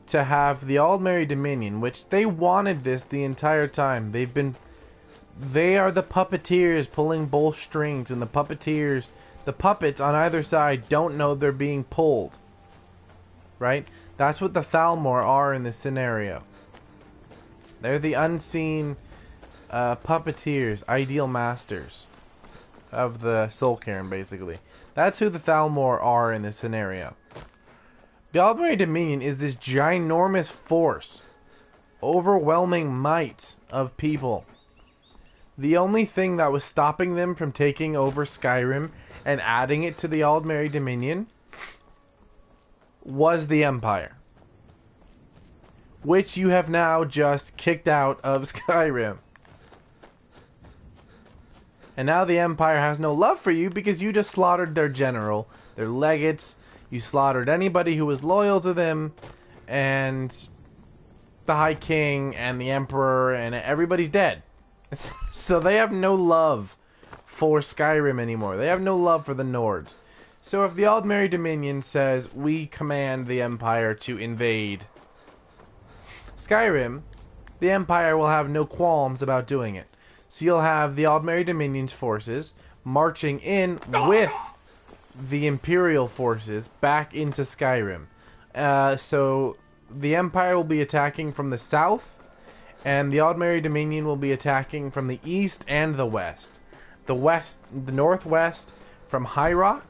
to have the Aldmeri Dominion, which they wanted this the entire time. They are the puppeteers pulling both strings, and the puppets on either side don't know they're being pulled. Right? That's what the Thalmor are in this scenario. They're the unseen puppeteers, ideal masters of the Soul Cairn, basically. That's who the Thalmor are in this scenario. The Aldmeri Dominion is this ginormous force overwhelming might of people. The only thing that was stopping them from taking over Skyrim and adding it to the Aldmeri Dominion was the Empire, which you have now just kicked out of Skyrim. And now the Empire has no love for you because you just slaughtered their general, their legates, you slaughtered anybody who was loyal to them, and the High King and the Emperor, and everybody's dead. So they have no love for Skyrim anymore. They have no love for the Nords. So if the Aldmeri Dominion says, we command the Empire to invade Skyrim, the Empire will have no qualms about doing it. So you'll have the Aldmeri Dominion's forces marching in with the Imperial forces back into Skyrim. So the Empire will be attacking from the south, and the Aldmeri Dominion will be attacking from the east and the west. The northwest from High Rock,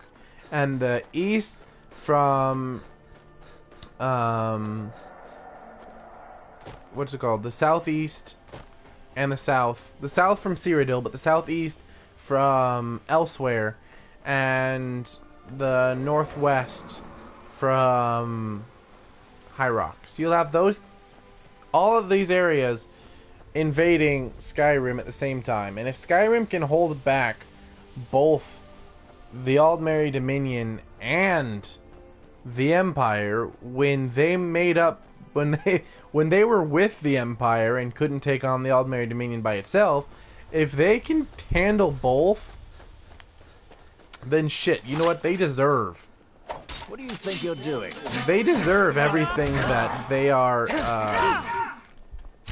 and the east from what's it called? The southeast and the south. The south from Cyrodiil, but the southeast from elsewhere, and the northwest from High Rock. So you'll have all of these areas invading Skyrim at the same time. And if Skyrim can hold back both the Aldmeri Dominion and the Empire when they were with the Empire and couldn't take on the Aldmeri Dominion by itself, if they can handle both, then shit, you know what? They deserve. What do you think you're doing? They deserve everything that they are.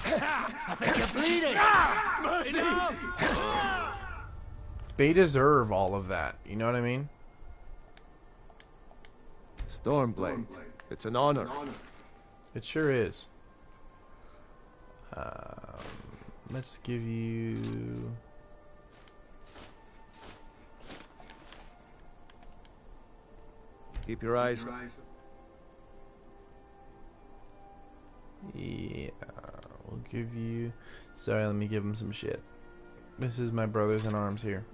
I think you're bleeding. They deserve all of that. You know what I mean? Stormblade. It's an honor. It sure is. Let's give you. Keep your eyes. Yeah, we'll give you. Sorry, let me give him some shit. This is my brothers in arms here.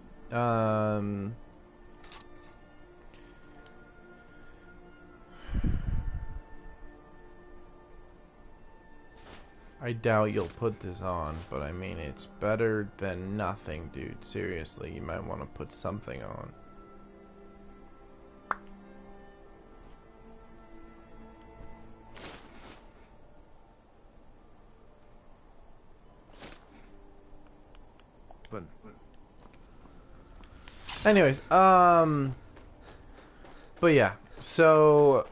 I doubt you'll put this on, but I mean, it's better than nothing, dude. Seriously, you might want to put something on. Anyways, but yeah, so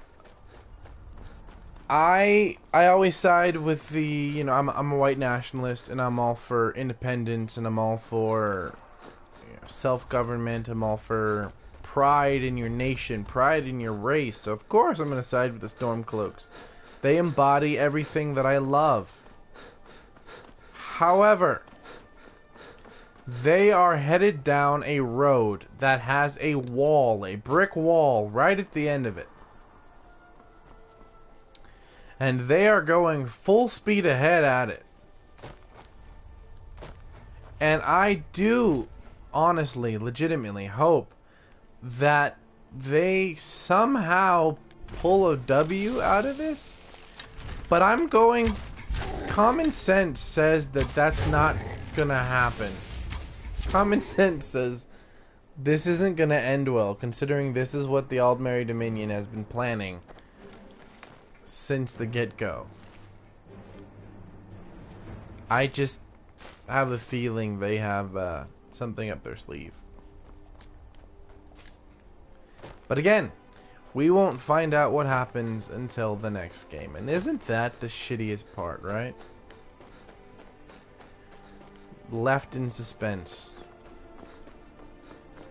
I always side with the, you know, I'm a white nationalist, and I'm all for independence, and I'm all for, you know, self-government. I'm all for pride in your nation, pride in your race. So of course I'm going to side with the Stormcloaks. They embody everything that I love. However, they are headed down a road that has a wall, a brick wall, right at the end of it. And they are going full speed ahead at it. And I do, honestly, legitimately hope that they somehow pull a W out of this. But I'm going... Common sense says that that's not gonna happen. Common sense says this isn't going to end well, considering this is what the Aldmeri Dominion has been planning since the get-go. I just have a feeling they have something up their sleeve. But again, we won't find out what happens until the next game. And isn't that the shittiest part, right? Left in suspense.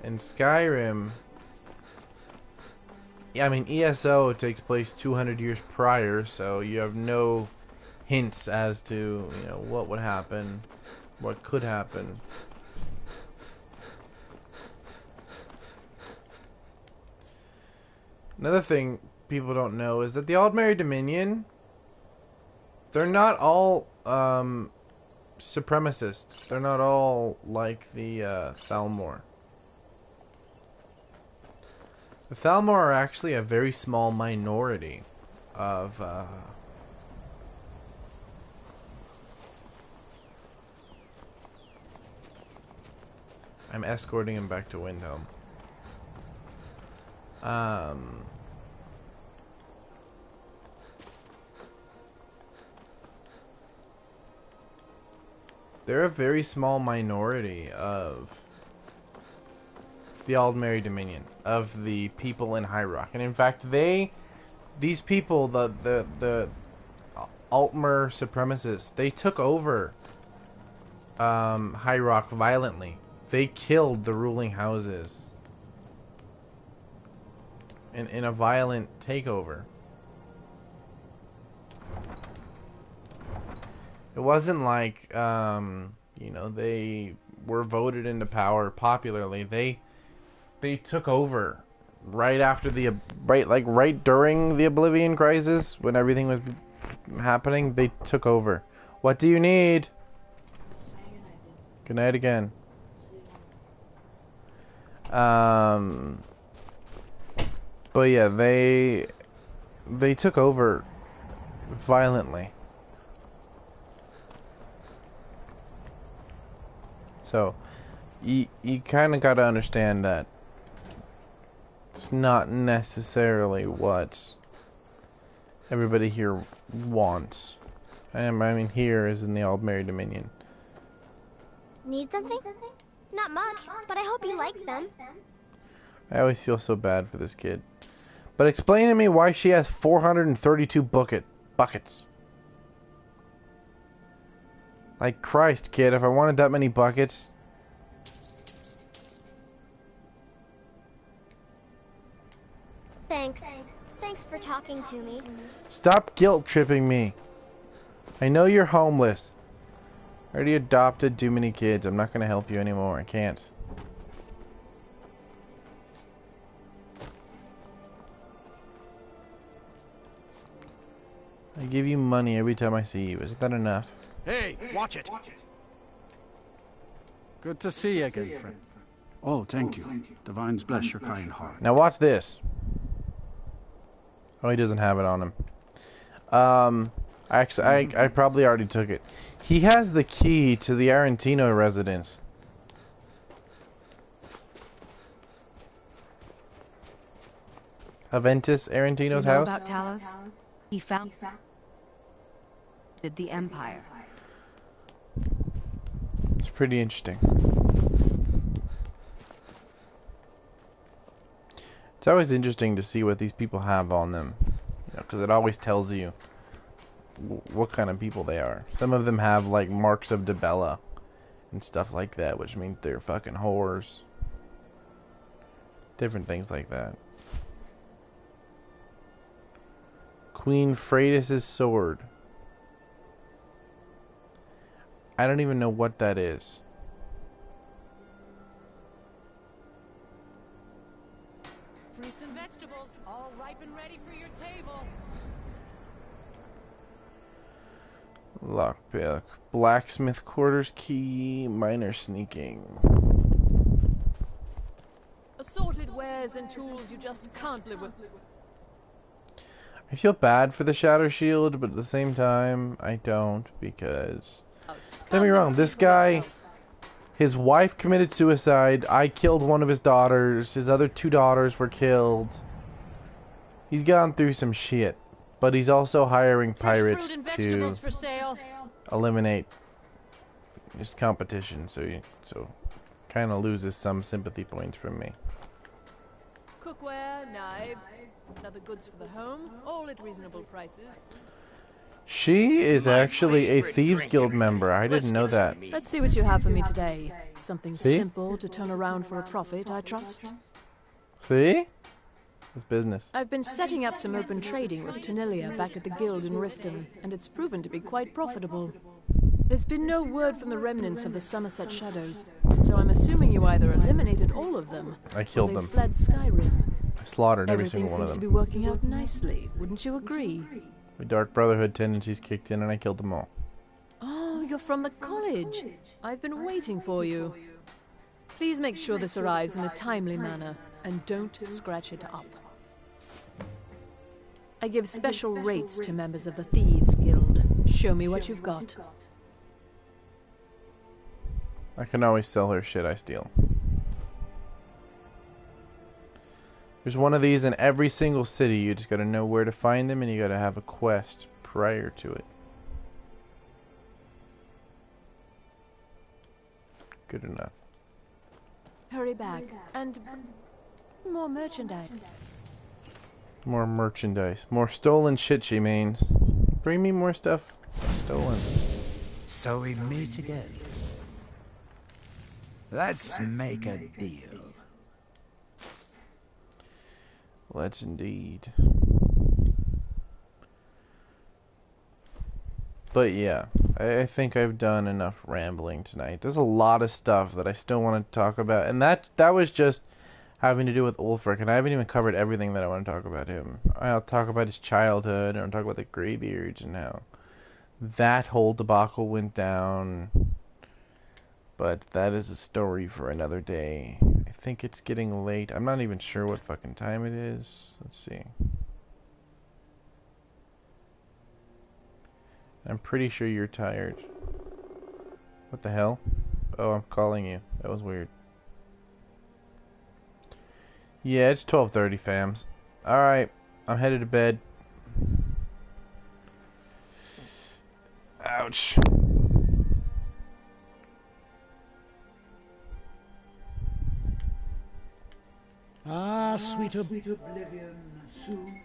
In Skyrim, yeah, I mean, ESO takes place 200 years prior, so you have no hints as to, you know, what would happen, what could happen. Another thing people don't know is that the Aldmeri Dominion They're not all supremacists. They're not all like the Thalmor. The Thalmor are actually a very small minority of I'm escorting him back to Windhelm. They're a very small minority of the Aldmeri Dominion, of the people in High Rock. And in fact, these people, the Altmer supremacists, they took over High Rock violently. They killed the ruling houses in a violent takeover. It wasn't like, you know, they were voted into power popularly. They took over right after right during the Oblivion Crisis, when everything was happening. They took over. What do you need? Good night again. But yeah, they took over violently. So you kind of got to understand that it's not necessarily what everybody here wants. I mean, here is in the Aldmeri Dominion. Need something? Not much, but I hope you like them. I always feel so bad for this kid. But explain to me why she has 432 buckets. Like, Christ, kid, if I wanted that many buckets... Thanks for talking to me. Stop guilt-tripping me. I know you're homeless. I already adopted too many kids. I'm not going to help you anymore. I can't. I give you money every time I see you. Isn't that enough? Hey, watch it. Good to see you again, friend. Oh, thank you. Divines bless your kind heart. Now watch this. Oh, he doesn't have it on him. Actually, I probably already took it. He has the key to the Arentino residence. Aventus Arentino's house? About Talos? He founded the Empire. It's pretty interesting. It's always interesting to see what these people have on them, because it always tells you what kind of people they are. Some of them have like marks of Dibella and stuff like that, which means they're fucking whores. Different things like that. Queen Freitas' sword. I don't even know what that is. Fruits and vegetables, all ripe and ready for your table. Lockpick. Blacksmith quarters key. Minor sneaking. Assorted wares and tools you just can't live with. I feel bad for the Shadow Shield, but at the same time, I don't, because... Don't get me wrong, this guy... His wife committed suicide. I killed one of his daughters. His other 2 daughters were killed. He's gone through some shit. But he's also hiring pirates to eliminate just competition. So kind of loses some sympathy points from me. Cookware, knives, other goods for the home, all at reasonable prices. She is actually a Thieves Guild member. I didn't know that. Let's see what you have for me today. Something simple to turn around for a profit, I trust. See? It's business. I've been setting up some open trading with Tenilia back at the guild in Riften, and it's proven to be quite profitable. There's been no word from the remnants of the Somerset Shadows, so I'm assuming you either eliminated all of them, I killed or they them. fled Skyrim. I slaughtered every Everything single one of seems them. to be working out nicely, wouldn't you agree? My Dark Brotherhood tendencies kicked in and I killed them all. Oh, you're from the college. I've been waiting for you. Please make sure this arrives in a timely manner, and don't scratch it up. I give special rates to members of the Thieves Guild. Show me what you've got. I can always sell her shit I steal. There's one of these in every single city. You just gotta know where to find them, and you gotta have a quest prior to it. Good enough. Hurry back, and more merchandise. More merchandise. More stolen shit, she means. Bring me more stuff stolen. So we meet again. Let's make a deal. Let's indeed. But yeah, I think I've done enough rambling tonight. There's a lot of stuff that I still want to talk about, and that was just having to do with Ulfric, and I haven't even covered everything that I want to talk about him. I'll talk about his childhood, and I'll talk about the Greybeards and how that whole debacle went down. But that is a story for another day. I think it's getting late. I'm not even sure what fucking time it is. Let's see. I'm pretty sure you're tired. What the hell? Oh, I'm calling you. That was weird. Yeah, it's 12:30, fams. Alright, I'm headed to bed. Ouch. Ah, sweet oblivion, soon